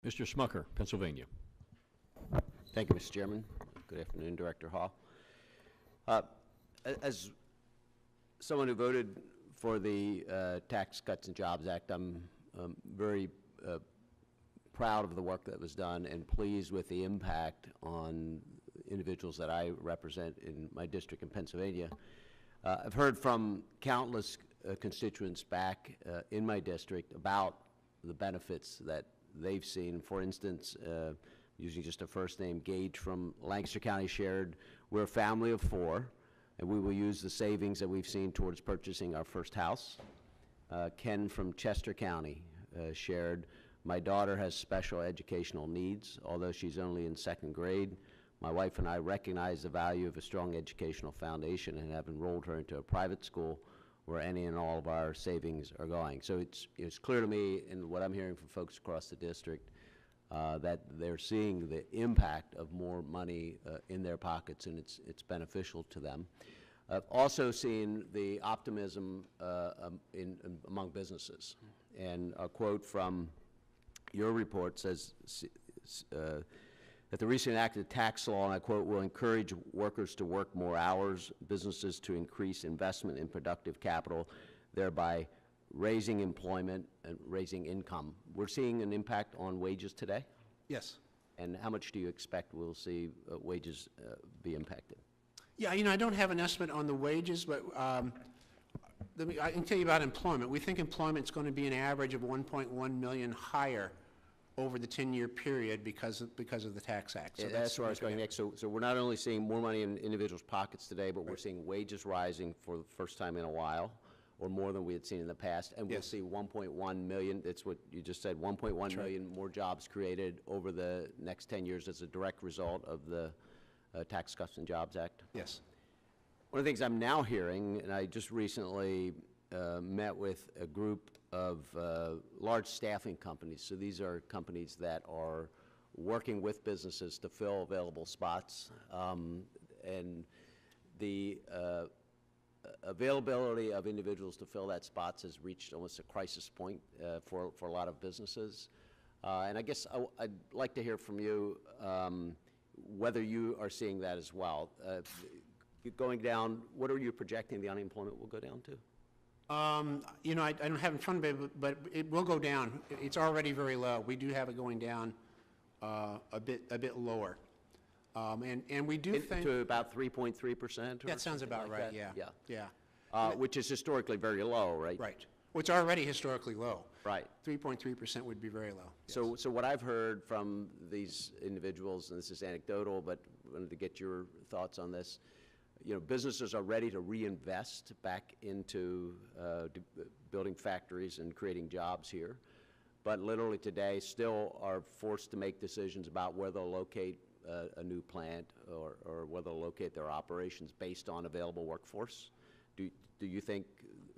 Mr. Smucker, Pennsylvania. Thank you, Mr. Chairman. Good afternoon, Director Hall. As someone who voted for the Tax Cuts and Jobs Act, I'm very proud of the work that was done and pleased with the impact on individuals that I represent in my district in Pennsylvania. I've heard from countless constituents back in my district about the benefits that they've seen. For instance, using just a first name, Gage from Lancaster County shared, we're a family of 4, and we will use the savings that we've seen towards purchasing our first house. Ken from Chester County shared, my daughter has special educational needs, although she's only in 2nd grade. My wife and I recognize the value of a strong educational foundation and have enrolled her into a private school where any and all of our savings are going. So it's clear to me, and what I'm hearing from folks across the district, that they're seeing the impact of more money in their pockets, and it's beneficial to them. I've also seen the optimism among businesses. And a quote from your report says that the recently enacted tax law, and I quote, will encourage workers to work more hours, businesses to increase investment in productive capital, thereby raising employment and raising income. We're seeing an impact on wages today? Yes. And how much do you expect we'll see wages be impacted? Yeah, I don't have an estimate on the wages, but I can tell you about employment. We think employment's going to be an average of 1.1 million higher over the 10-year period because of the Tax Act. So that's where I was going next. So we're not only seeing more money in individuals' pockets today, but we're seeing wages rising for the first time in a while, or more than we had seen in the past. And we'll see 1.1 million, that's what you just said, 1.1 million more jobs created over the next 10 years as a direct result of the Tax Cuts and Jobs Act. Yes. One of the things I'm now hearing, and I just recently met with a group of large staffing companies. So these are companies that are working with businesses to fill available spots. And the availability of individuals to fill that spots has reached almost a crisis point for a lot of businesses. And I guess I'd like to hear from you whether you are seeing that as well. Going down, what are you projecting the unemployment will go down to? I don't have it in front of me, but it will go down. It's already very low. We do have it going down a bit lower. And we do think to about 3.3%? That sounds about like right, that? Yeah. Which is historically very low, right? Right. Well, it's already historically low. Right. 3.3% would be very low. Yes. So what I've heard from these individuals, and this is anecdotal, but I wanted to get your thoughts on this, businesses are ready to reinvest back into building factories and creating jobs here, but literally today still are forced to make decisions about where they'll locate a new plant or where they'll locate their operations based on available workforce. Do you think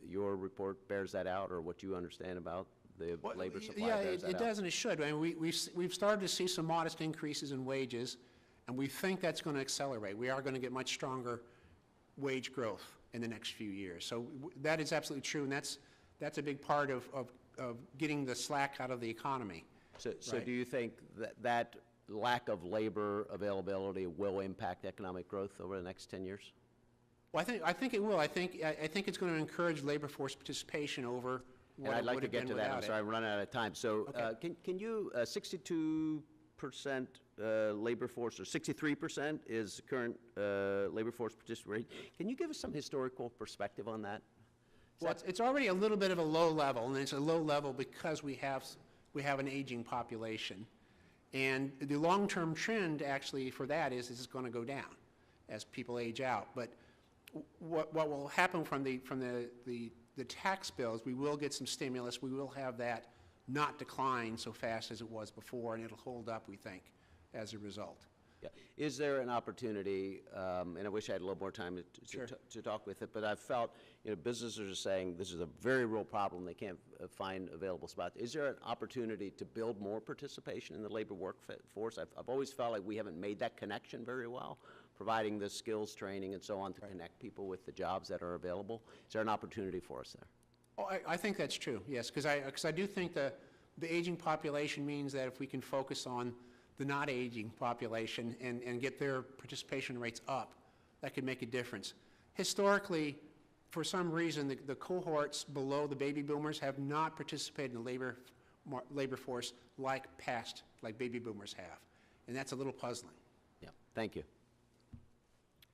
your report bears that out, or what you understand about the labor supply? Yeah, it does and it should. I mean, we've started to see some modest increases in wages, and we think that's going to accelerate. We are going to get much stronger wage growth in the next few years. So that is absolutely true, and that's a big part of getting the slack out of the economy. So do you think that lack of labor availability will impact economic growth over the next 10 years? Well, I think it will. I think it's going to encourage labor force participation over what I'd like would to have get been to that. I'm without sorry, it. I'm running out of time. So Okay. can you, 62% labor force, or 63% is the current labor force participation rate. Can you give us some historical perspective on that? Well, it's already a little bit of a low level, and it's a low level because we have an aging population. And the long-term trend actually for that is it's going to go down as people age out. But what will happen from the tax bills, we will get some stimulus. We will have that not decline so fast as it was before, and it'll hold up, we think, as a result. Yeah. Is there an opportunity, and I wish I had a little more time to talk with it, but I've felt, businesses are saying this is a very real problem. They can't find available spots. Is there an opportunity to build more participation in the labor workforce? I've always felt like we haven't made that connection very well, providing the skills training and so on to connect people with the jobs that are available. Is there an opportunity for us there? Oh, I think that's true, yes, because I do think the The aging population means that if we can focus on the not aging population and get their participation rates up, that could make a difference. Historically, for some reason, the cohorts below the baby boomers have not participated in the labor force like baby boomers have. And that's a little puzzling. Yeah, thank you.